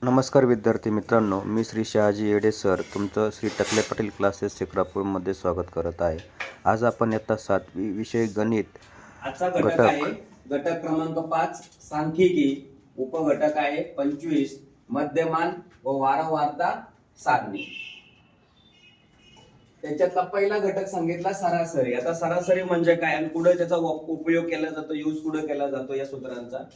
नमस्कार विद्यार्थी मित्रांनो, मी श्री शहाजी येडे सर तुमचं श्री टकले पाटील क्लासेस शिक्रापूरमध्ये स्वागत करत आहे. आज आपण इयत्ता 7वी विषय गणित आजचा घटक आहे घटक क्रमांक 5 सांख्यिकी. उपघटक आहे 25 मध्यमान व वारंवारता सारणी. त्याच्यातला पहिला घटक सांगितला सरासरी. आता सरासरी म्हणजे काय आणि कुठे त्याचा उपयोग केला जातो, यूज कुठे केला जातो या सूत्रांचा.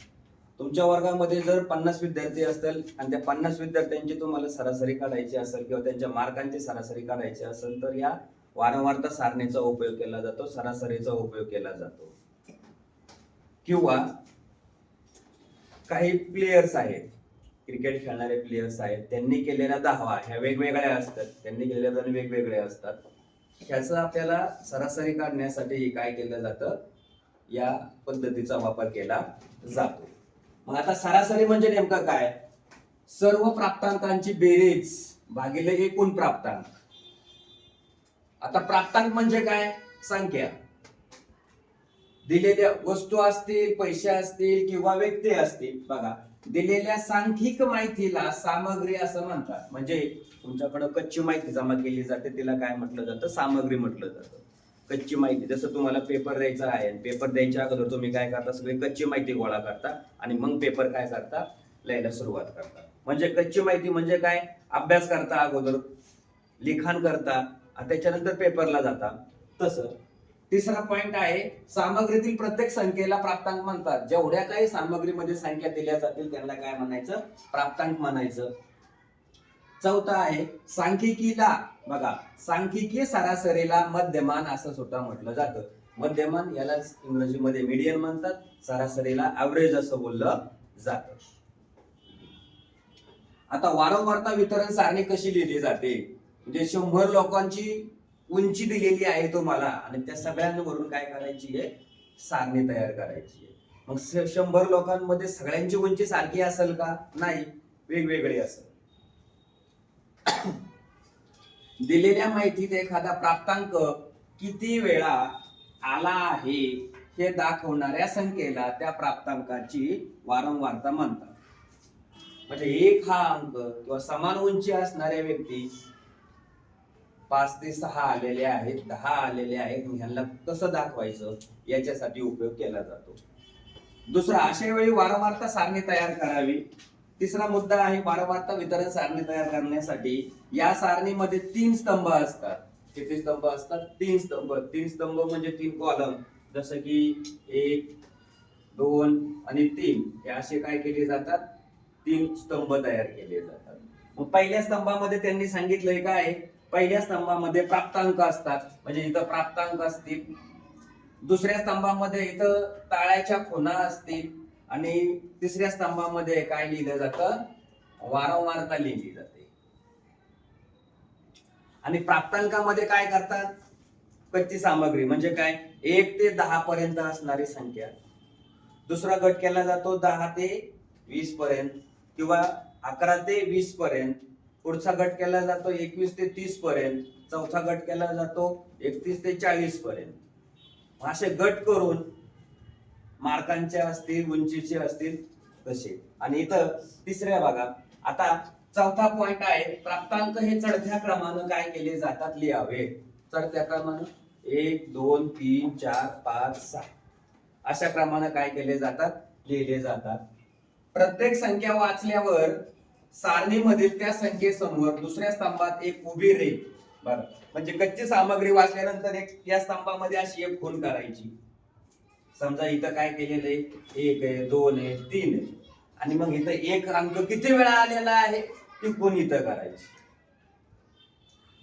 तुमच्या वर्गामध्ये जर 50 विद्यार्थी असतील आणि त्या 50 विद्यार्थ्यांची तुम्हाला सरासरी काढायची असेल किंवा त्यांच्या मार्कांची सरासरी काढायची असेल तर या वारंवारता सारणीचा उपयोग केला जातो, सरासरीचा उपयोग केला जातो. किंवा काही प्लेयर्स आहेत, क्रिकेट खेळणारे प्लेयर्स आहेत, त्यांनी केलेल्या धावा ह्या वेगवेगळ्या असतात, त्यांनी केलेल्या रन वेगवेगळे असतात. ह्याचा आपल्याला सरासरी काढण्यासाठी काय केलं जातं, या पद्धतीचा वापर केला जातो. मग आता सरासरी म्हणजे नेमकं काय? सर्व प्राप्तांकांची बेरीज भागिले एकूण प्राप्तांक. आता प्राप्तांक म्हणजे काय? संख्या. दिलेल्या वस्तू असतील, पैसे असतील किंवा व्यक्ती असतील. बघा, दिलेल्या सांख्यिक माहितीला सामग्री असं म्हणतात. म्हणजे तुमच्याकडे कच्ची माहिती जमा केली जाते, तिला काय म्हटलं जातं? सामग्री म्हटलं जातं. कच्ची माहिती, जसं तुम्हाला पेपर द्यायचा आहे, पेपर द्यायच्या अगोदर तुम्ही काय करता? सगळी कच्ची माहिती गोळा करता आणि मग पेपर काय करता? लिहायला सुरुवात करता. म्हणजे कच्ची माहिती म्हणजे काय? अभ्यास करता, अगोदर लिखाण करता, त्याच्यानंतर पेपरला जाता. तसं तिसरा पॉइंट आहे सामग्रीतील प्रत्येक संख्येला प्राप्तांक म्हणतात. जेवढ्या काही सामग्रीमध्ये संख्या दिल्या जातील त्यांना काय म्हणायचं? प्राप्तांक म्हणायचं. चौथा आहे सांख्यिकीला. बघा, सांख्यिकी सरासरीला मध्यमान असं सुद्धा म्हटलं जातं. मध्यमान याला इंग्रजीमध्ये मीडियन म्हणतात, सरासरीला ऍव्हरेज असं बोललं जातं. आता वारंवारता वितरण सारणी कशी लिहिली जाते? म्हणजे 100 लोकांची उंची दिलेली आहे तुम्हाला आणि त्या सगळ्यांवरून काय करायची आहे? सारणी तयार करायची आहे. मग 100 लोकांमध्ये सगळ्यांची उंची सारखी असेल का? नाही, वेगवेगळी असेल. दिलेल्या माहितीत एखादा प्राप्तांक किती वेळा आला आहे हे दाखवणाऱ्या संख्येला त्या प्राप्तांकाची वारंवारता म्हणतात. म्हणजे एक हा अंक किंवा समान उंची असणाऱ्या व्यक्ती 5 ते 6 आलेले आहेत, 10 आलेले आहेत, ह्यांना कसं दाखवायचं याच्यासाठी उपयोग केला जातो. दुसरा, अशा वेळी वारंवारता सारणी तयार करावी. तिसरा मुद्दा आहे वारंवारता वितरण सारणी तयार करण्यासाठी या सारणीमध्ये 3 स्तंभ असतात. किती स्तंभ असतात? 3 स्तंभ. 3 स्तंभ म्हणजे 3 कॉलम, जसं की 1, 2 आणि 3 हे असे काय केले जातात? 3 स्तंभ तयार केले जातात. मग पहिल्या स्तंभामध्ये त्यांनी सांगितलंय काय? पहिल्या स्तंभामध्ये प्राप्तांक असतात, म्हणजे इथं प्राप्तांक असतील. दुसऱ्या स्तंभामध्ये इथं ताळ्याच्या खुणा असतील आणि तिसऱ्या स्तंभामध्ये काय लिहिलं जातं? वारंवारता लिहिली जाते. आणि प्राप्तांकामध्ये काय करतात? कच्ची सामग्री म्हणजे काय? 1 ते 10 पर्यंत असणारी संख्या. दुसरा गट केला जातो 10 ते 20 पर्यंत किंवा 11 ते 20 पर्यंत. पुढचा गट केला जातो 21 ते 30 पर्यंत. चौथा गट केला जातो 31 ते 40 पर्यंत. असे गट करून मार्कांचे असतील, उंचीचे असतील तसे. आणि इथं तिसऱ्या बघा, आता चौथा पॉइंट आहे प्राप्तांक हे चढत्या क्रमानं काय केले जातात? लिहावे. चढत्या क्रमानं 1, 2, 3, 4, 5, 6 अशा क्रमानं काय केले जातात? लिहिले जातात. प्रत्येक संख्या वाचल्यावर सारणीमधील त्या संख्येसमोर दुसऱ्या स्तंभात एक उभी रेघ. बरं, म्हणजे कच्ची सामग्री वाचल्यानंतर या स्तंभामध्ये अशी एक खूण करायची. समजा इथं काय केलेलं आहे? 1 आहे, 2 आहे, 3 आहे आणि मग इथं एक अंक किती वेळा आलेला आहे ती खूण इथं करायची.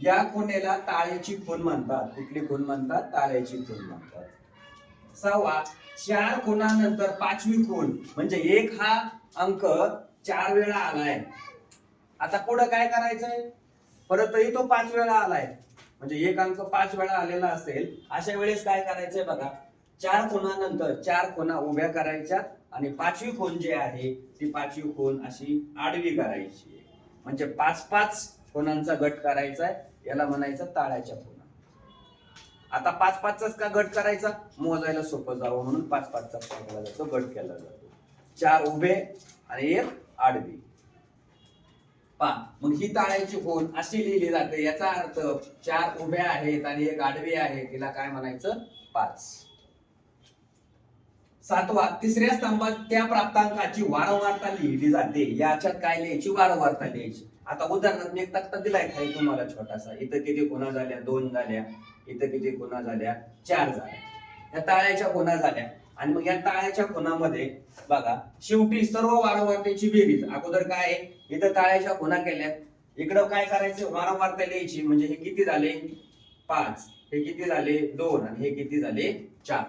या खुणेला ताळ्याची खूण म्हणतात. कुठली खूण म्हणतात? ताळ्याची खूण म्हणतात. 6वा, 4 खुणानंतर 5वी खूण म्हणजे 1 हा अंक 4 वेळा आलाय. आता पुढे काय करायचंय? परतही तो 5 वेळा आलाय, म्हणजे एक अंक 5 वेळा आलेला असेल. अशा वेळेस काय करायचंय? बघा, 4 खुणानंतर 4 खुणा उभ्या करायच्या आणि 5वी खूण जी आहे ती 5वी खूण अशी आडवी करायची. म्हणजे 5-5 खुणांचा गट करायचा, याला म्हणायचं ताळ्याच्या खुणा. आता 5-5 का गट करायचा? मोजायला सोपं जावं म्हणून 5-5 गट केला जातो. 4 उभे आणि 1 आडवी. मग ही ताळ्याची खूण अशी लिहिली जाते, याचा अर्थ 4 उभ्या आहेत आणि एक आडवी आहे, तिला काय म्हणायचं? 5. 7वा, तिसऱ्या स्तंभात त्या प्राप्तांकाची वारंवारता लिहिली जाते. याच्यात काय लिहायची? वारंवारता लिहायची. आता उदाहरणार्थ मी एक तक्ता दिलाय खाली तुम्हाला छोटासा. इथं किती खुणा झाल्या? 2 झाल्या. इथं किती खुणा झाल्या? 4 झाल्या. या ताळ्याच्या खुणा झाल्या आणि मग या ताळ्याच्या खुणामध्ये बघा शेवटी सर्व वारंवारतेची बेरीज. अगोदर काय आहे? इथं ताळ्याच्या खुणा केल्या, इकडं काय करायचं? वारंवारता लिहायची. म्हणजे हे किती झाले? 5. हे किती झाले? 2. आणि हे किती झाले? 4.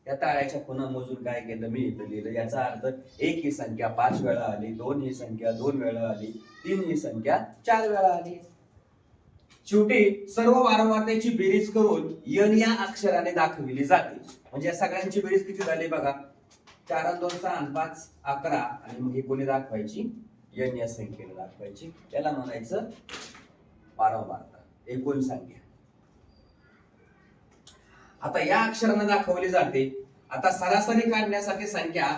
या ताळ्याच्या खुणा मोजून काय केलं? मी इथं लिहिलं. याचा अर्थ 1 ही संख्या 5 वेळा आली, 2 ही संख्या 2 वेळा आली, 3 ही संख्या 4 वेळा आली. शेवटी सर्व वारंवारतेची बेरीज करून n या अक्षराने दाखविली जाते. म्हणजे या सगळ्यांची बेरीज किती झाली बघा? 4 आणि 2 6 आणि 5 11. आणि मग ही कोणी दाखवायची? n या संख्येने दाखवायची. त्याला म्हणायचं वारंवारता, एकूण संख्या. आता या अक्षराने दाखवली जाते. आता सरासरी काढण्यासाठी संख्या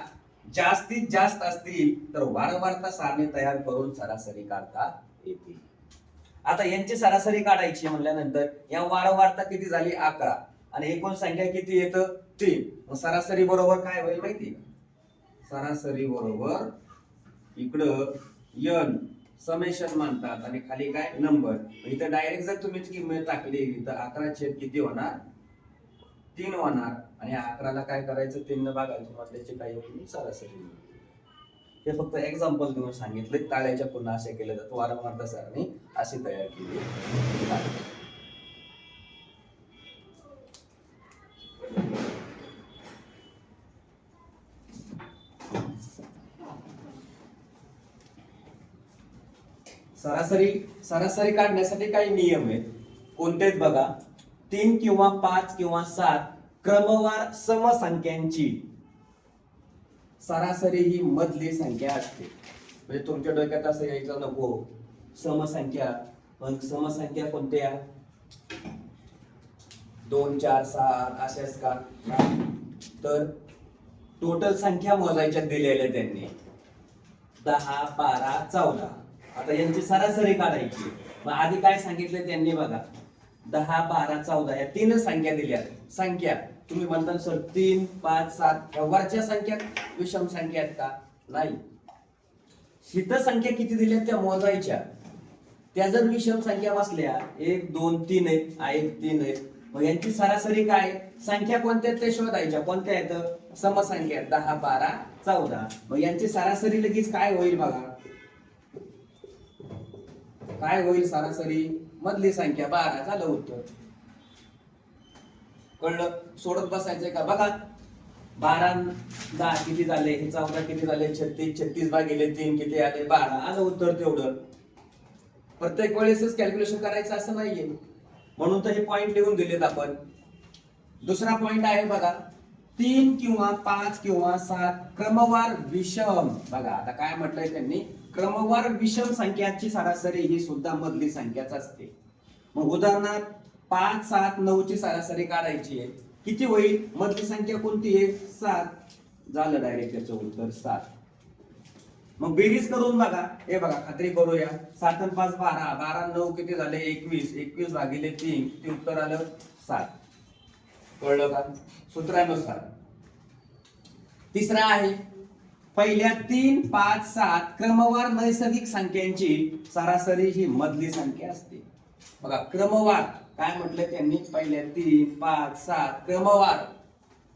जास्तीत जास्त असतील तर वारंवारता सारणी तयार करून सरासरी काढता येते. आता यांची सरासरी काढायची म्हणल्यानंतर या वारंवारता किती झाली? 11 आणि एकूण संख्या किती येतं? 3. मग सरासरी बरोबर काय होईल माहिती का? सरासरी बरोबर इकडं n समेशन म्हणतात आणि खाली काय? नंबर. इथं डायरेक्ट जर तुम्ही किंमत टाकली तर 11 छेद किती होणार? 3 होणार. आणि 11ला काय करायचं? 3 न भागायचं. मग त्याची काय होईल? सरासरी. हे फक्त एक्झाम्पल देऊन सांगितलं. ताळ्याच्या खुणा असे केले जातात, वारंवारता सारणी अशी तयार केली जाते. सरासरी काढण्यासाठी काही नियम आहेत. कोणते आहेत बघा? 3 किंवा 5 किंवा 7 क्रमवार समसंख्यांची सरासरी ही मधली संख्या असते. म्हणजे तुमच्या डोक्यात असं यायचं नको समसंख्या. पण समसंख्या कोणत्या? 2 4 7 अशाच का? तर टोटल संख्या मोजायच्या दिलेल्या त्यांनी 10 12 14. आता यांची सरासरी काढायची. मग आधी काय सांगितलं त्यांनी बघा? 10 12 14 या 3 संख्या दिल्या. संख्या तुम्ही म्हणता सर 3 5 7 या वरच्या संख्या विषम संख्या आहेत का? नाही. शीत संख्या किती दिल्या त्या मोजायच्या. त्या जर विषम संख्या बसल्या 1 2 3 आहेत, 1 3 आहेत, मग यांची सरासरी काय? संख्या कोणत्या ते शोधायच्या. कोणत्या आहेत? समसंख्या 10 12 14. मग यांची सरासरी लगेच काय होईल बघा? काय होईल सरासरी? मधली संख्या 12. झालं उत्तर. कळलं? सोडत बसायचंय का? बघा 12 10 किती झाले? हे 14 किती झाले? 36. 36 भागिले 3 किती आले? 12. आलं उत्तर तेवढं. प्रत्येक वेळेसच कॅल्क्युलेशन करायचं असं नाहीये. म्हणून तर हे पॉइंट लिहून दिलेत आपण. दुसरा पॉइंट आहे बघा 3 किंवा 5 किंवा 7 क्रमवार विषम. बघा आता काय म्हटलंय त्यांनी? क्रमवार विषम संख्याची सरासरी ही सुद्धा मधली संख्याच असते. मग उदाहरणार्थ 5 7 9 ची सरासरी काढायची आहे. किती होईल? मधली संख्या कोणती आहे? 7. झालं डायरेक्ट त्याचं उत्तर 7. मग बेरीज करून बघा. हे बघा खात्री करूया. 7 आणि 5 12. 12 9 किती झाले? 21. 21 भागिले 3 ते उत्तर आलं 7. कळलं का? सूत्रानुसार. तिसरा आहे पहिल्या 3 5 7 क्रमवार नैसर्गिक संख्यांची सरासरी ही मधली संख्या असते. बघा क्रमवार काय म्हटलं त्यांनी? पहिल्या 3 5 7 क्रमवार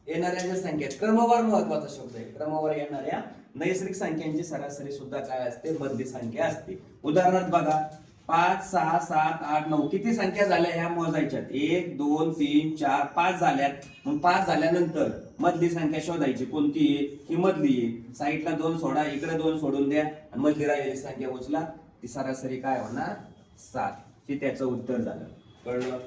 येणाऱ्या ज्या संख्या, क्रमवार महत्वाचा शब्द आहे. क्रमवार येणाऱ्या नैसर्गिक संख्यांची सरासरी सुद्धा काय असते? मधली संख्या असते. उदाहरणार्थ बघा 5 6 7 8 9 किती संख्या झाल्या ह्या मोजायच्यात? 1 2 3 4 5 झाल्यात. मग 5 झाल्यानंतर मधली संख्या शोधायची. कोणती आहे? ही मधली आहे. साईडला 2 सोडा, इकडे 2 सोडून द्या आणि मधली राहिलेली संख्या उचला. ती सरासरी काय होणार? 7. हे त्याचं उत्तर झालं. कळलं?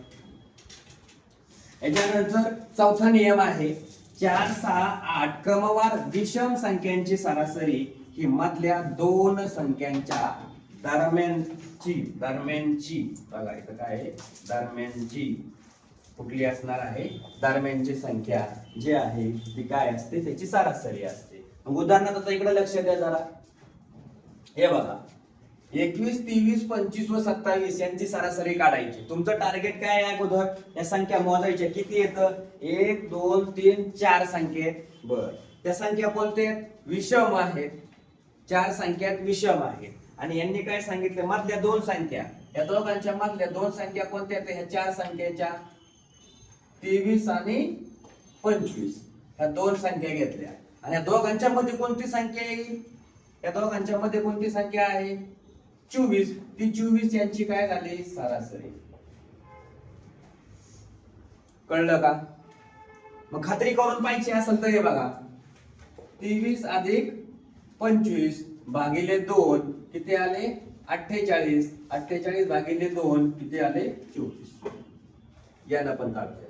याच्यानंतर चौथा नियम आहे 4 6 8 क्रमवार विषम संख्यांची सरासरी ही मधल्या 2 संख्यांच्या दरम्यानची बघा इथं काय आहे? दरम्यानची कुठली असणार आहे? दरम्यानची संख्या जी आहे ती काय असते? त्याची सरासरी असते. उदाहरणार्थ आता इकडे लक्ष द्या जरा. हे बघा 21, 23, 25 व 27 यांची सरासरी काढायची. तुमचं टार्गेट काय आहे अगोदर? या संख्या मोजायच्या. किती येतं? 1, 2, 3, 4 संख्या आहेत. बर, त्या संख्या कोणत्या आहेत? विषम आहेत. 4 संख्या विषम आहेत. आणि यांनी काय सांगितलं? मधल्या दोन संख्या, या दोघांच्या मधल्या दोन संख्या कोणत्या आहेत? ह्या 4 संख्येच्या 23 आणि 25 ह्या दोन संख्या घेतल्या. आणि या दोघांच्या मध्ये कोणती संख्या येईल? या दोघांच्या मध्ये कोणती संख्या आहे? 24. ती 24 यांची काय झाली? सरासरी. कळलं का? मग खात्री करून पाहिजे असेल तर हे बघा, 23 अधिक 25 भागिले 2 किती आले? 48. 48 भागिले 2 किती आले? 24. याला पण काढता येईल.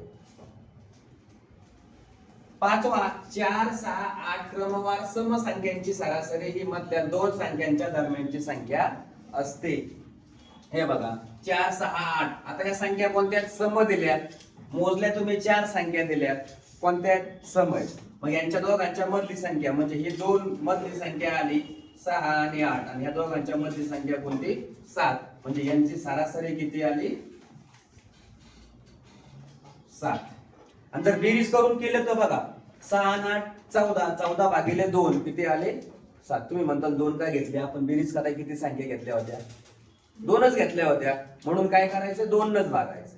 पाचवा, 4, 6, 8 क्रमवार समसंख्यांची सरासरी ही मधल्या दोन संख्यांच्या दरम्यानची संख्या असते. हे बघा, 4, 6, 8. आता या संख्या कोणत्या? सम दिल्यात. मोजल्या तुम्ही 4 संख्या दिल्यात. कोणत्या? सम आहेत. मग यांच्या दोघांच्या मधली संख्या म्हणजे ही दोन मधली संख्या आली 6 आणि 8, आणि या दोघांच्या मधली संख्या कोणती? 7. म्हणजे यांची सरासरी किती आली? 7. आणि जर बेरीज करून केलं तर बघा, 6 आणि 8 14. 14 भागिले 2 किती आले? 7. तुम्ही म्हणताल 2 काय घेतले? आपण बेरीज करायला किती संख्या घेतल्या होत्या? 2च घेतल्या होत्या. म्हणून काय करायचं? 2नच भागायचं.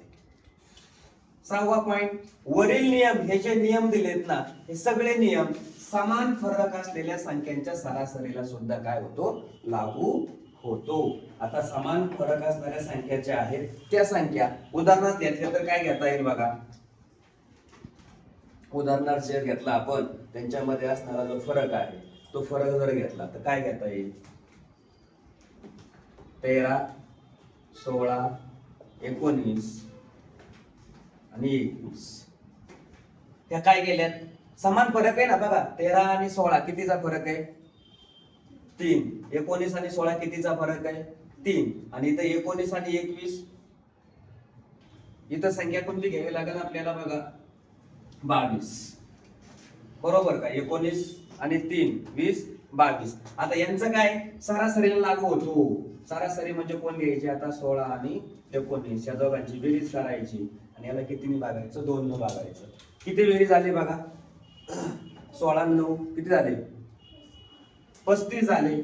6वा पॉइंट, वरील नियम, हे जे नियम दिलेत ना, हे सगळे नियम समान फरक असलेल्या संख्यांच्या सरासरीला सुद्धा काय होतो? लागू होतो. आता समान फरक असणाऱ्या संख्या ज्या आहेत त्या संख्या उदाहरणार्थ घेतल्या तर काय घेता येईल बघा. उदाहरणार्थ जर घेतला आपण, त्यांच्यामध्ये असणारा जो फरक आहे तो फरक जर घेतला तर काय घेता येईल? 13, 16, 19 आणि 21. त्या काय केल्यात? समान फरक आहे ना बघा. 13 आणि 16 कितीचा फरक आहे? 3. 19 आणि 16 कितीचा फरक आहे? 3. आणि इथं 19 आणि 21, इथं संख्या कोणती घ्यावी लागेल आपल्याला बघा? 22. बरोबर का? 19 आणि 3 20 22. आता यांचं काय? सरासरीला लागू होतो. सरासरी म्हणजे कोण घ्यायची? आता 16 आणि 19 या दोघांची बेरीज करायची आणि याला कितीने भागायचं? 2 ने भागायचं. किती बेरीज झाली बघा? 16 9 किती झाले? 35 झाले.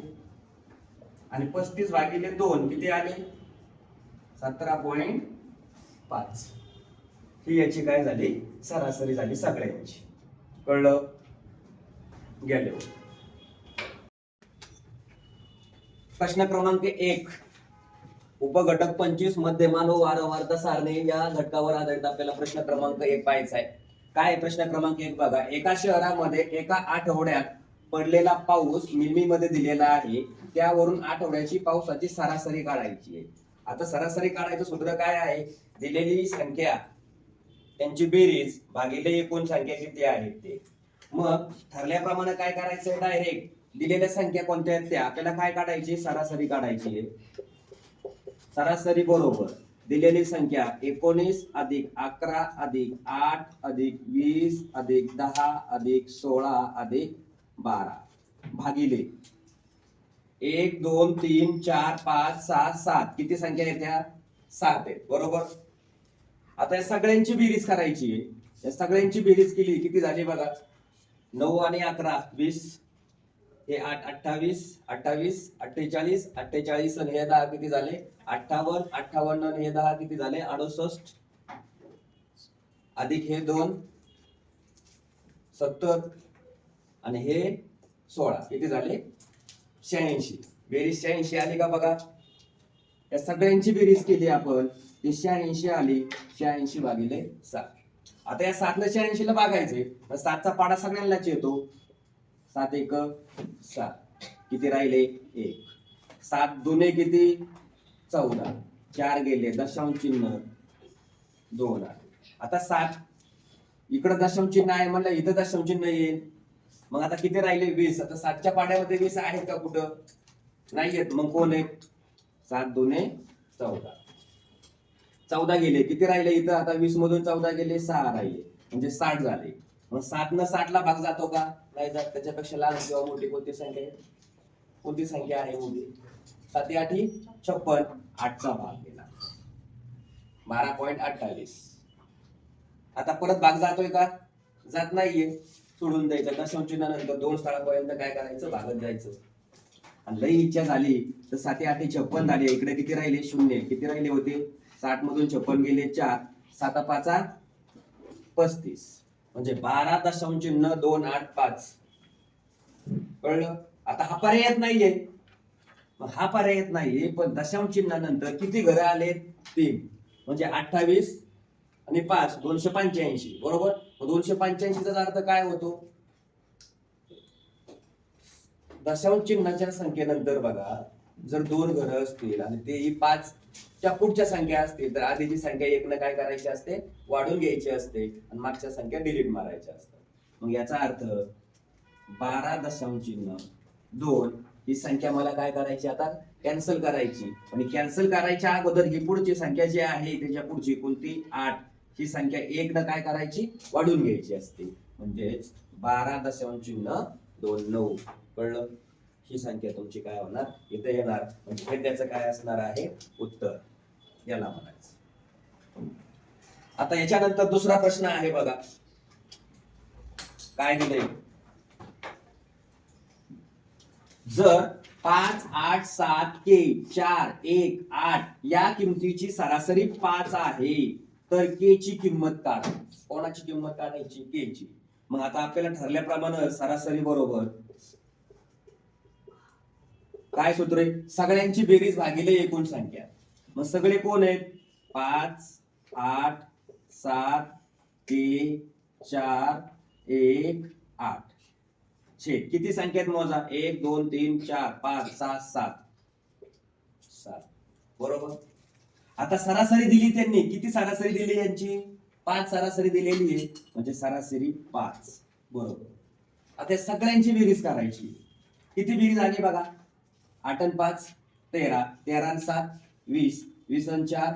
आणि 35 भागिले 2 किती आले? 17.5. ही याची काय झाली? सरासरी झाली सगळ्यांची. कळलं? गेले. प्रश्न क्रमांक 1, उपघटक 25 मध्यमान व वारंवारता सारणी या घटकावर आधारित आपल्याला प्रश्न क्रमांक 1 पाहायचा आहे. काय प्रश्न क्रमांक 1 बघा. एका शहरामध्ये एका आठवड्यात पडलेला पाऊस मिमी मध्ये दिलेला आहे. त्यावरून आठवड्याची पावसाची सरासरी काढायची आहे. आता सरासरी काढायचं सूत्र काय आहे? दिलेली संख्या त्यांची बेरीज भागिले एकूण संख्या किती आहे ते. मग ठरल्याप्रमाणे काय करायचं? डायरेक्ट दिलेल्या संख्या कोणत्या आहेत त्या आपल्याला काय काढायची? सरासरी काढायची आहे. सरासरी बरोबर दिलेली संख्या 19 अधिक 11 अधिक 8 अधिक 20 अधिक 10 अधिक 16 अधिक 12 भागिले 1 2 3 4 5 6 7. किती संख्या येत्या? 7 आहेत. बरोबर. आता या सगळ्यांची बेरीज करायची आहे. या सगळ्यांची बेरीज केली किती झाली बघा? 9 आणि 11 20, हे 8 28 28 48 48 आणि हे 10 किती झाले? 58 58 आणि हे 10 किती झाले? 68 अधिक हे 2 70 आणि हे 16 किती झाले? 86. बेरीज 86 आली का बघा? या सगळ्यांची बेरीज केली आपण, ती 86 आली. 86 भागिले 7. आता या 7 ने 86 ला भागायचे, मग 7 चा पाडा सगळ्यांनाच येतो. 7 1 7 किती राहिले? 1. 7 दुने किती? 14. 4 गेले, दशांश चिन्ह 2 आले. आता 7 इकडे दशांश चिन्ह आहे म्हणलं, इथं दशांश चिन्ह येईल. मग आता किती राहिले? 20. आता 7 च्या पाड्यामध्ये 20 आहेत का कुठं? नाही आहेत. मग कोण आहेत? 7 दुने 14. 14 गेले, किती राहिले इथं? आता 20 मधून 14 गेले, 6 राहिले, म्हणजे 60 झाले. मग 7 न 60 ला भाग जातो का? नाही जात. त्याच्यापेक्षा लहान किंवा मोठी कोणती संख्या आहे? कोणती संख्या आहे मोठी? 7 8 56, 8चा भाग गेला 12.28. आता परत भाग जातोय का? जात नाहीये, सोडून द्यायचं. दशांश चिन्हानंतर 2 स्थळापर्यंत काय करायचं? भागत जायचं. आणि लई इच्छा झाली तर 7 8 56 झाले. इकडे किती राहिले? शून्य. किती राहिले होते? 60 मधून 56 गेले 4, 7 5 35, म्हणजे 12.285. कळलं? आता हा पर्याय येत नाहीये, हा पर्याय येत नाहीये, पण दशांश चिन्हानंतर किती घरं आले? 3, म्हणजे 28 आणि 5 285. बरोबर? 285चा अर्थ काय होतो? दशांश चिन्हाच्या संख्येनंतर बघा, जर 2 घरं असतील आणि तेही 5 च्या पुढच्या संख्या असतील तर आधीची संख्या 1 न काय करायची असते? वाढून घ्यायची असते आणि मागच्या संख्या डिलीट मारायच्या असतात. मग याचा अर्थ 12.2 ही संख्या मला काय करायची? आता कॅन्सल करायची. आणि कॅन्सल करायच्या अगोदर ही पुढची संख्या जी आहे त्याच्या पुढची कोणती? 8 ही संख्या 1 न काय करायची? वाढून घ्यायची असते. म्हणजेच 12.29. कळलं? ही संख्या तुमची काय होणार? इथे येणार. म्हणजे हे त्याचं काय असणार आहे? उत्तर याला म्हणायचं. आता याच्यानंतर दुसरा प्रश्न आहे बघा, काय दिलंय? जर 5 8 7 के 4 1 8 या किमतीची सरासरी 5 आहे तर के ची किंमत काढा. कोणाची किंमत काढायची? के ची. मग आता आपल्याला ठरल्याप्रमाणे सरासरी बरोबर काय सूत्र आहे? सगळ्यांची बेरीज भागिले एकूण संख्या. मग सगळे कोण आहेत? 5 8 7 के 4 1 8. छेद किती संख्येत मोजा? 1 2 3 4 5 6 7. बरोबर? आता सरासरी दिली त्यांनी. किती सरासरी दिली यांची? 5 सरासरी दिलेली आहे, म्हणजे सरासरी 5. बरोबर. आता सगळ्यांची बेरीज करायची. किती बेरीज आली बघा? 8 आणि 5 13, 13 आणि 7 20, 20 आणि 4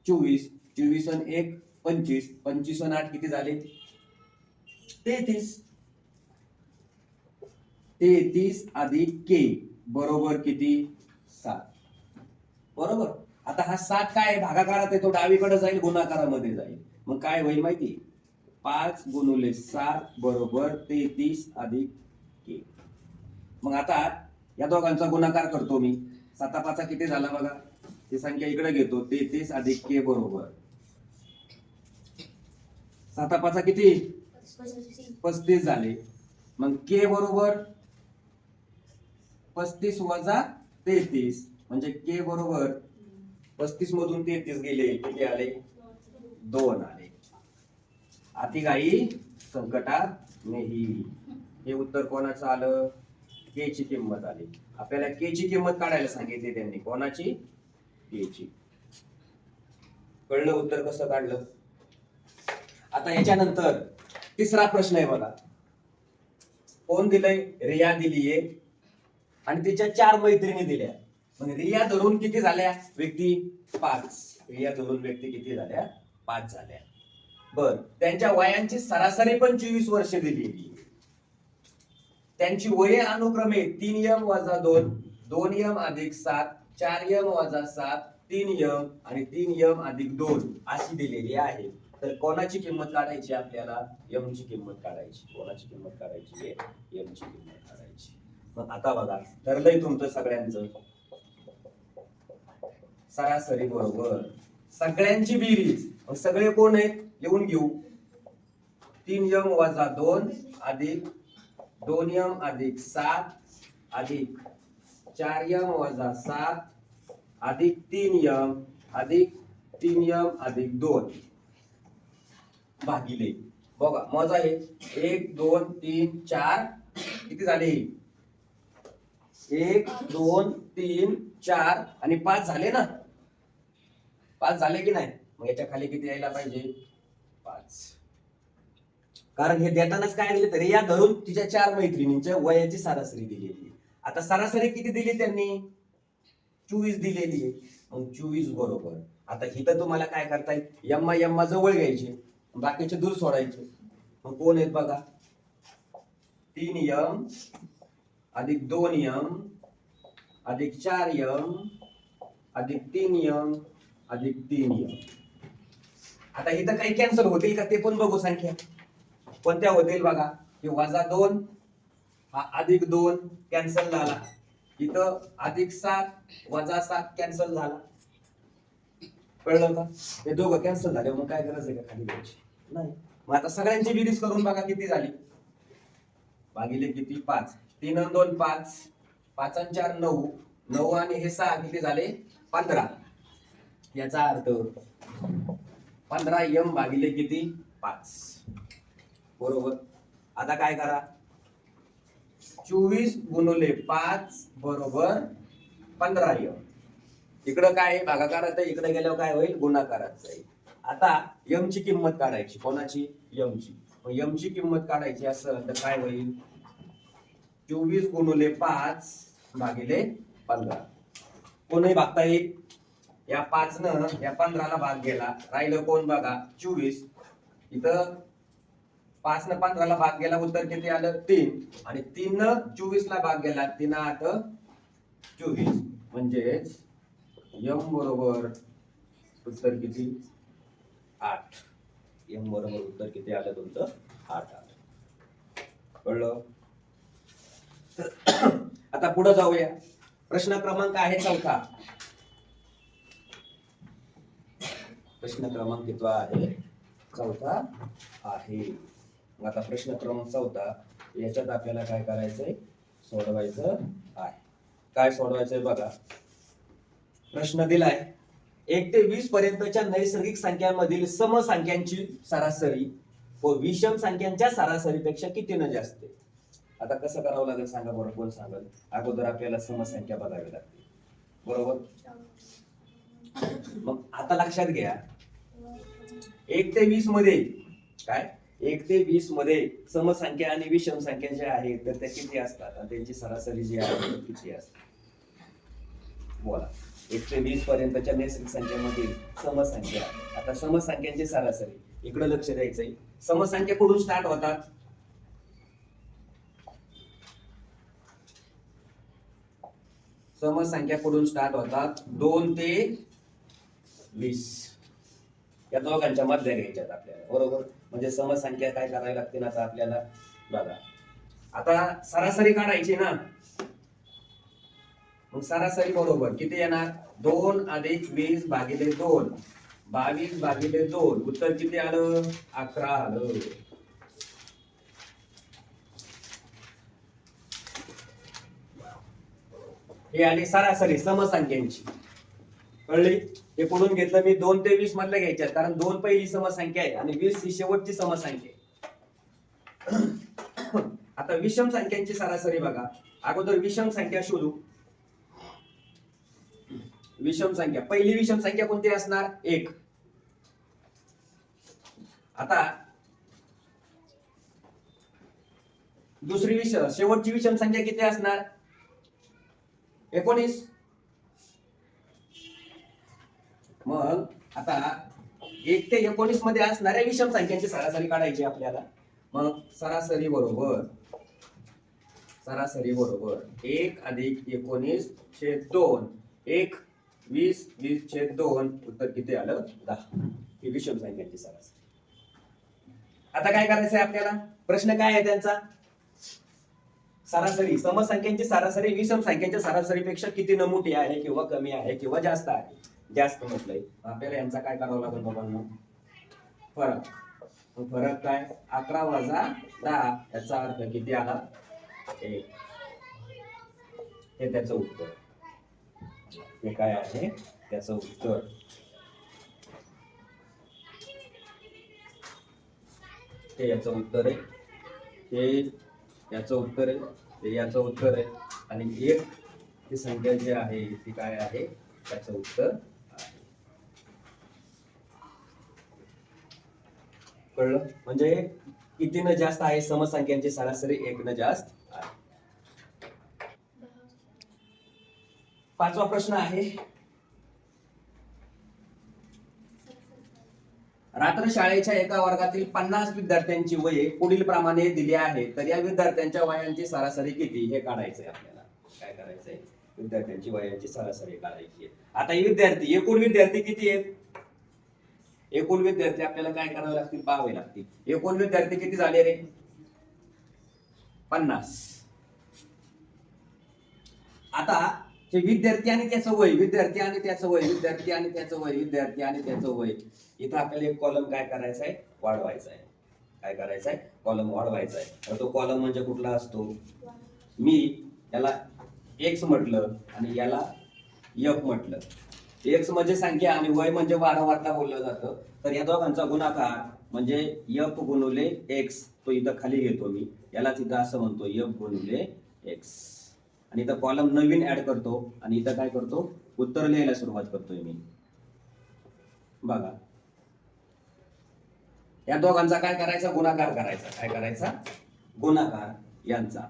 24, 24 आणि 1 25, 25 आणि 8 किती झाले? 33. 33 अधिक के बरोबर किती? 7. बरोबर. आता हा 7 काय आहे? भागाकारात आहे, तो डावीकडे जाईल, गुणाकारामध्ये जाईल. मग काय होईल माहिती? 5 गुणिले 7 बरोबर 33 अधिक के. मग आता या दोघांचा गुणाकार करतो मी. 7 5 किती झाला बघा? ही संख्या इकडे घेतो. 33 अधिक के बरोबर 7 5 किती? 35 झाले. मग के बरोबर 35 वजा 33, म्हणजे के बरोबर 35 मधून 33 गेले, किती आले? 2 आले. अतिघाई संकटात नाही. हे उत्तर कोणाचं आलं? के ची किंमत आली. आपल्याला के ची किंमत काढायला सांगितली त्यांनी. कोणाची? के ची. कळलं उत्तर कसं काढलं? आता याच्यानंतर तिसरा प्रश्न आहे बघा. कोण दिलंय? रिया दिलीये आणि तिच्या 4 मैत्रिणी दिल्या. म्हणजे रिया धरून किती झाल्या व्यक्ती? 5. रिया धरून व्यक्ती किती झाल्या? 5 झाल्या. बर, त्यांच्या वयांची सरासरी पण 24 वर्ष दिलेली. त्यांची वये अनुक्रमे 3m - 2, 2m अधिक 7, 4m - 7, 3m आणि 3m अधिक 2 अशी दिलेली आहे. तर कोणाची किंमत काढायची आपल्याला? m ची किंमत काढायची. कोणाची किंमत काढायची? m ची किंमत काढायची. मग आता बघा, ठरलंय तुमचं सगळ्यांचं. सरासरी बरोबर सगळ्यांची बेरीज. सगळे कोण आहेत? लिहून घेऊ. 3m - 2 अधिक 2m अधिक 7 अधिक 4m - 7 अधिक 3m अधिक 3m अधिक 2 भागिले. बघा मोजा हे. 1 2 3 4 किती झाले? 1 2 3 4 आणि 5 झाले ना? 5 झाले की नाही? मग याच्या खाली किती यायला पाहिजे? 5. कारण हे देतानाच काय दिले? तरी या धरून तिच्या 4 मैत्रिणींच्या वयाची सरासरी दिलेली. आता सरासरी किती दिली त्यांनी? 24 दिलेली आहे. मग 24 बरोबर. आता इथं तुम्हाला काय करता येईल? यम्मा जवळ घ्यायचे, बाकीचे दूर सोडायचे. मग कोण आहेत बघा? 3m अधिक 2m अधिक 4m अधिक 3m अधिक 3m. आता इथं काही कॅन्सल होतील का ते पण बघू संख्या. कोणत्या होतील बघा. की -2 हा अधिक 2 कॅन्सल झाला. इथं अधिक 7 -7 कॅन्सल झाला. कळलं का. हे दोघं कॅन्सल झाले मग काय गरज आहे का खाली घ्यायची नाही. मग आता सगळ्यांची बेरीज करून बघा किती झाली. भागिले किती 5. 3 आणि 2 5. 5 आणि 4 9. 9 आणि हे 6 किती झाले 15. याचा अर्थ 15m भागिले किती 5. बरोबर. आता काय करा. 24 गुणिले 5 बरोबर 15m. इकडं काय भागाकारात आहे, इकडे गेल्यावर काय होईल गुणाकारात जाईल. आता m ची किंमत काढायची. कोणाची m ची. मग m ची किंमत काढायची असेल तर काय होईल 24 गुणिले 5 भागिले 15. कोणही भागता येईल. या 5 न या 15 ला भाग गेला राहिलं कोण बघा 24. इथं 5 न 15 ला भाग गेला उत्तर किती आलं 3. आणि 3 न 24 ला भाग गेला 3 8 24. म्हणजेच m बरोबर उत्तर किती 8. m बरोबर उत्तर किती आलं तुमचं 8 आलं. कळलं. आता पुढे जाऊया. प्रश्न क्रमांक आहे 4. प्रश्न क्रमांक किती आहे 4 आहे. मग आता प्रश्न क्रमांक 4 याच्यात आपल्याला काय करायचंय सोडवायचं आहे. काय सोडवायचंय बघा. प्रश्न दिलाय 1 ते 20 पर्यंतच्या नैसर्गिक संख्यांमधील समसंख्यांची सरासरी व विषम संख्यांच्या सरासरीपेक्षा कितीने जास्त आहे. आता कसं करावं लागेल सांगा बरं. कोण सांगेल. अगोदर आपल्याला समसंख्या बघावी लागते. बरोबर. मग आता लक्षात घ्या 1 ते 20 मध्ये काय 1 ते 20 मध्ये समसंख्या आणि विषम संख्या ज्या आहेत तर त्या किती असतात आणि त्यांची सरासरी जी आहे ती किती असते. बोला. 1 ते 20 पर्यंतच्या नैसर्गिक संख्येमधील समसंख्या. आता समसंख्यांची सरासरी इकडे लक्ष द्यायचंय. समसंख्या कुठून स्टार्ट होतात. समसंख्या कुठून स्टार्ट होतात 2 ते 20 या दोघांच्या मधल्या घ्यायच्यात आपल्याला. बरोबर. म्हणजे समसंख्या काय करायला लागते ना आता आपल्याला बघा. आता सरासरी काढायची ना. मग सरासरी बरोबर किती येणार 2 अधिक 20 भागिले 2. 22 भागिले 2 उत्तर किती आलं 11 आलं. हे आली सरासरी समसंख्यांची. कळली. हे कुठून घेतलं मी 2 ते 20 मधल्या घ्यायच्यात कारण 2 पहिली समसंख्या आहे आणि 20 ही शेवटची समसंख्या आहे. आता विषम संख्यांची सरासरी बघा. अगोदर विषम संख्या शोधू. विषम संख्या पहिली विषम संख्या कोणती असणार 1. आता दुसरी शेवटची विषम संख्या किती असणार 19. मग आता 1 ते 19 मध्ये असणाऱ्या विषम संख्यांची सरासरी काढायची आपल्याला. मग सरासरी बरोबर 1 अधिक 19 छेद 2. 1 20 20 छेद 2 उत्तर किती आलं 10. ही विषम संख्यांची सरासरी. आता काय करायचंय आपल्याला. प्रश्न काय आहे त्यांचा सरासरी समसंख्यांची सरासरी विषम संख्यांच्या सरासरीपेक्षा किती न मोठी आहे किंवा कमी आहे किंवा जास्त आहे. जास्त म्हटलंय आपल्याला यांचा काय करावं लागेल बाबांना फरक. फरक काय 11 वजा 10 याचा अर्थ किती आला 1. हे त्याचं उत्तर. हे काय आहे त्याचं उत्तर. हे याचं उत्तर आहे. हे याचं उत्तर आहे. हे याचं उत्तर आहे. आणि 1 ही संख्या जी आहे ती काय आहे त्याचं उत्तर आहे. कळलं. म्हणजे किती न जास्त आहे समसंख्यांची सरासरी 1 न जास्त आहे. 5वा प्रश्न आहे रात्र शाळेच्या एका वर्गातील 50 विद्यार्थ्यांची वये पुढील प्रमाणे दिली आहे तर या विद्यार्थ्यांच्या वयांची सरासरी किती हे काढायचंय आपल्याला. काय करायचंय विद्यार्थ्यांची वयाची सरासरी काढायची आहे. आता हे विद्यार्थी, एकूण विद्यार्थी किती आहेत? एकूण विद्यार्थी आपल्याला काय करावे लागतील, पाहावे लागतील. एकूण विद्यार्थी किती झाले रे? 50. आता हे विद्यार्थी आणि त्याचं वय, विद्यार्थी आणि त्याचं वय, विद्यार्थी आणि त्याचं वय, विद्यार्थी आणि त्याचं वय, इथं आपल्याला एक कॉलम काय करायचा आहे, वाढवायचा आहे. काय करायचं आहे, कॉलम वाढवायचा आहे. तर तो कॉलम म्हणजे कुठला असतो? मी याला एक्स म्हटलं आणि याला एफ म्हटलं. एक्स म्हणजे संख्या आणि वय म्हणजे वारंवारता बोललं जातं. तर या दोघांचा गुणाकार म्हणजे एफ गुणुले एक्स, तो इथं खाली घेतो मी, याला तिथं असं म्हणतो एफ गुणुले एक्स. आणि इथं कॉलम नवीन ऍड करतो आणि इथं काय करतो, उत्तर लिहायला सुरुवात करतोय मी. बघा, या दोघांचा काय करायचा, गुणाकार करायचा. काय करायचा, गुणाकार यांचा.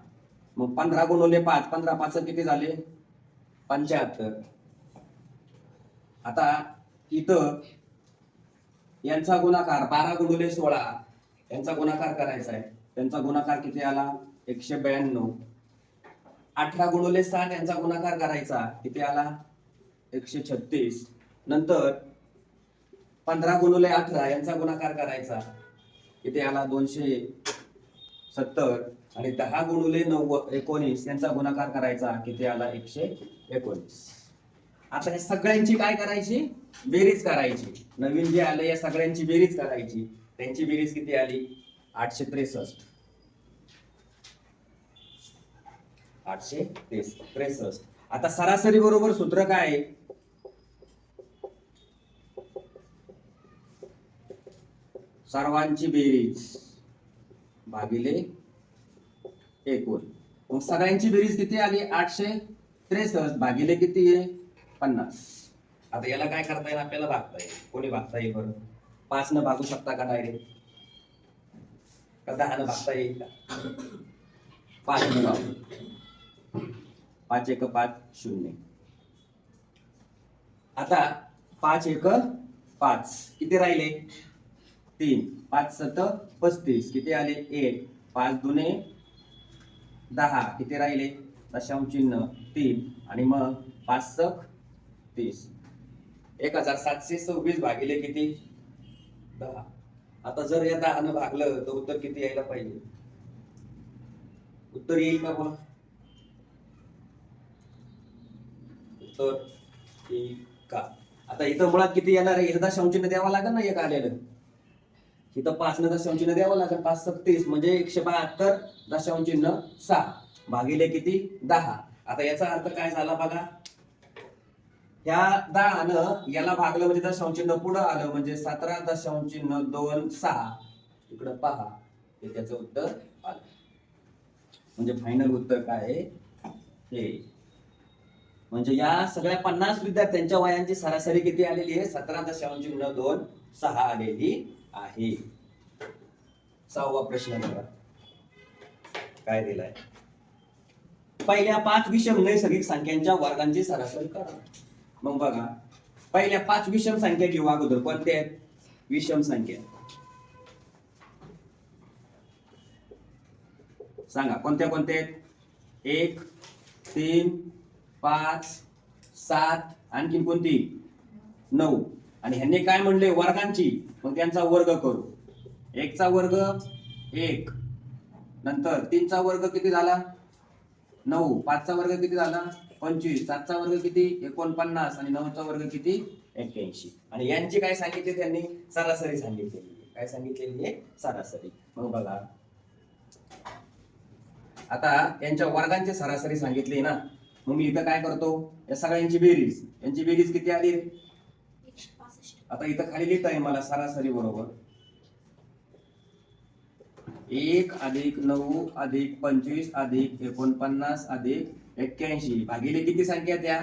मग 15 गुणुले 5, 15 5 किती झाले, 75. आता इथं यांचा गुणाकार 12 गुणुले 16, यांचा गुणाकार करायचा आहे. त्यांचा गुणाकार किती आला, 192. 18 गुणुले 7 यांचा गुणाकार करायचा, किती आला, 136. नंतर 15 गुणुले 18 यांचा गुणाकार करायचा, किती आला, 270. आणि 10 गुणुले 19 यांचा गुणाकार करायचा, किती आला, 119. आता या सगळ्यांची काय करायची, बेरीज करायची. नवीन जे आले या सगळ्यांची बेरीज करायची. त्यांची बेरीज किती आली, 863. 863. आता सरासरी बरोबर सूत्र काय आहे, सर्वांची बेरीज भागिले एकूण. मग सगळ्यांची बेरीज किती आली, 863 भागिले किती आहे, 50. आता याला काय करता येईल, आपल्याला भागता येईल. कोणी भागता येईल बरं, 5 न भागू शकता का डायरेक्ट, का 10 न भागता येईल का? 5 न भागू. 5 1 5 0. आता 5 1 5 किती राहिले, 3. 5 7 35 किती आले, 1. 5 दुने 10 किती राहिले, दशांश चिन्ह 3. आणि मग 5 सक 30. 1726 भागिले किती, 10. आता जर या 10 न भागलं तर उत्तर किती यायला पाहिजे, उत्तर येईल का बोला, उत्तर येईल का? आता इथं मुळात किती येणार आहे, इथं दशांश चिन्ह द्यावं लागेल ना, एक आलेलं. इथं 5 न दशांश चिन्ह द्यावं लागेल, 5 सक 30 म्हणजे 172 दशांश चिन्ह 6 भागिले किती, 10. आता याचा अर्थ काय झाला बघा, ह्या 10 न याला भागलं म्हणजे दशांश चिन्ह पुढे आलं म्हणजे 17.26. इकडं पहा, हे त्याचं उत्तर आलं. म्हणजे फायनल उत्तर काय आहे, हे म्हणजे या सगळ्या 50 विद्यार्थ्यांच्या वयांची सरासरी किती आलेली आहे, 17.26 आलेली आहे. 6वा प्रश्न बघा काय दिलाय, पहिल्या 5 विषम नैसर्गिक संख्यांच्या वर्गांची सरासरी करा. मग बघा, पहिल्या 5 विषम संख्या घेऊ अगोदर. कोणत्या आहेत विषम संख्या, सांगा कोणत्या कोणत्या आहेत, 1 3 5 7, आणखी कोणती 9. आणि ह्यांनी काय म्हणले, वर्गांची. मग त्यांचा वर्ग करू. 1 चा वर्ग 1, नंतर 3 चा वर्ग किती झाला, 9. 5 चा वर्ग किती झाला, 25. 7 चा वर्ग किती, 49. आणि 9 चा वर्ग किती, 81. आणि यांची काय सांगितले त्यांनी, सरासरी सांगितलेली. काय सांगितलेली आहे, सरासरी. मग बघा, आता यांच्या वर्गांची सरासरी सांगितली ना, मग मी इथं काय करतो, या सगळ्यांची बेरीज. यांची बेरीज किती आली रे, 165. आता इथं खाली लिहिता आहे मला सरासरी बरोबर 1 + 9 + 25 + 49 + 81 भागिले किती संख्या त्या,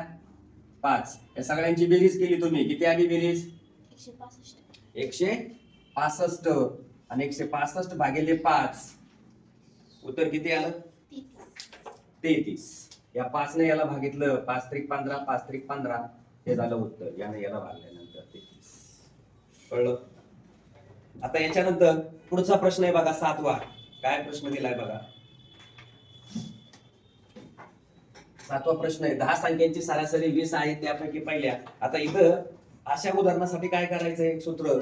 5. या सगळ्यांची बेरीज केली तुम्ही, किती आली बेरीज, 165. 165. आणि 165 भागिले 5, उत्तर किती आलं, 33. या 5 ने याला भागितलं, 5 त्रिक 15, 5 त्रिक 15, हे झालं उत्तर. याने याला भागल्यानंतर 33. कळलं? आता याच्यानंतर पुढचा प्रश्न आहे बघा, 7वा. काय प्रश्न दिलाय बघा, 7वा प्रश्न आहे 10 संख्यांची सरासरी 20 आहे त्यापैकी पहिल्या. आता इथं अशा उदाहरणासाठी काय करायचं एक सूत्र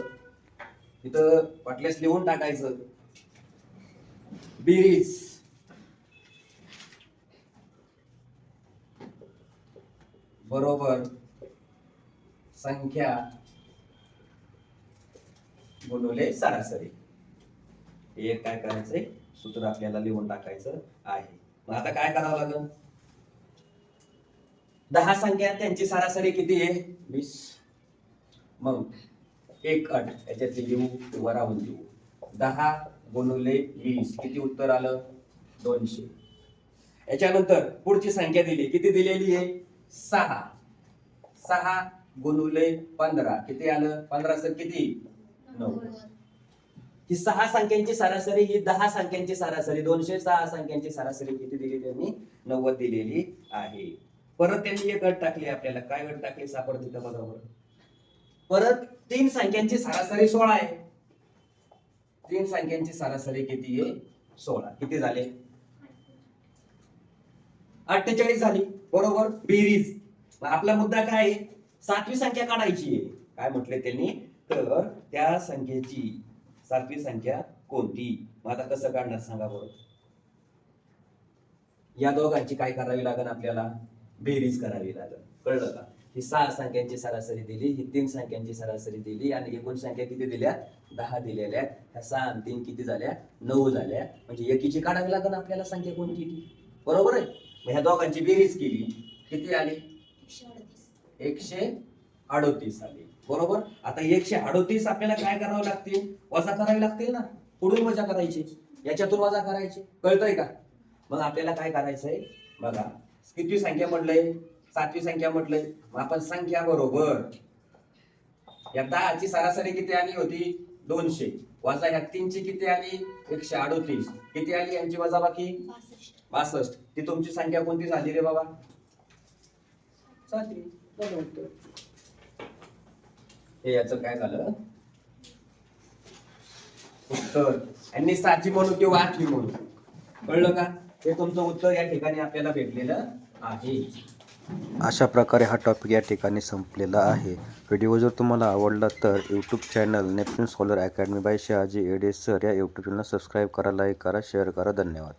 इथं वाटल्यास लिहून टाकायचं. बेरीज बरोबर संख्या गुणिले सरासरी. हे एक काय करायचंय सूत्र आपल्याला लिहून टाकायचं आहे. मग आता काय करावं लागेल 10 संख्या त्यांची सरासरी किती आहे 20. मग एक अट याच्यातली लिहू किंवा राहून लिहू 10 गुणिले 20 किती उत्तर आलं 200. याच्यानंतर पुढची संख्या दिली किती दिलेली आहे 6. 6 गुणिले 15 किती आलं 15 सर किती 90. ही 6 संख्यांची सरासरी ही 10 संख्यांची सरासरी 206 संख्यांची सरासरी किती दिली त्यांनी 90 दिलेली आहे. परत त्यांनी एक अट टाकली आपल्याला काय अट टाकली सापडते का बरोबर. परत 3 संख्यांची सरासरी 16 आहे. 3 संख्यांची सरासरी किती आहे 16 किती झाले 48 झाली बरोबर बेरीज. मग आपला मुद्दा काय आहे 7वी संख्या काढायची आहे. काय म्हटले त्यांनी तर त्या संख्येची 7वी संख्या कोणती. मग आता कसं काढणार सांगा बरं. या दोघांची काय करावी लागेल आपल्याला बेरीज करावी लागेल. कळलं का. ही 6 संख्यांची सरासरी दिली ही 3 संख्यांची सरासरी दिली आणि एकूण संख्या किती दिल्या 10 दिलेल्या. ह्या 6 आणि 3 किती झाल्या 9 झाल्या. म्हणजे एकीची काढावी लागेल आपल्याला संख्या कोणती ती बरोबर आहे. मग ह्या दोघांची बेरीज केली किती आली 138 आली बरोबर. आता 138 आपल्याला काय करावं लागतील वजा करावी लागतील ना. पुढून वजा करायची याच्यातून वजा करायची कळतंय का. मग आपल्याला काय करायचंय बघा किती संख्या म्हटलंय 7वी संख्या म्हटलंय. मग आपण संख्या बरोबर या 10 ची सरासरी किती आली होती 200 वजा ह्या 3 ची किती आली 138 किती आली यांची वजा बाकी 62. ती तुमची संख्या कोणती झाली रे बाबा 7वी. हे याचं काय झालं उत्तर. यांनी 7वी म्हणू किंवा 8वी म्हणू कळलं का. हे तुमचं उत्तर या ठिकाणी आपल्याला भेटलेलं आहे. अशा प्रकारे हा टॉपिक या ठिकाणी संपलेला आहे. व्हिडिओ जर तुम्हाला आवडला तर YouTube channel Neptune scholar academy by Shahaji Ade sir या यूट्यूब चॅनलला सबस्क्राईब करा, लाईक करा, शेअर करा. धन्यवाद.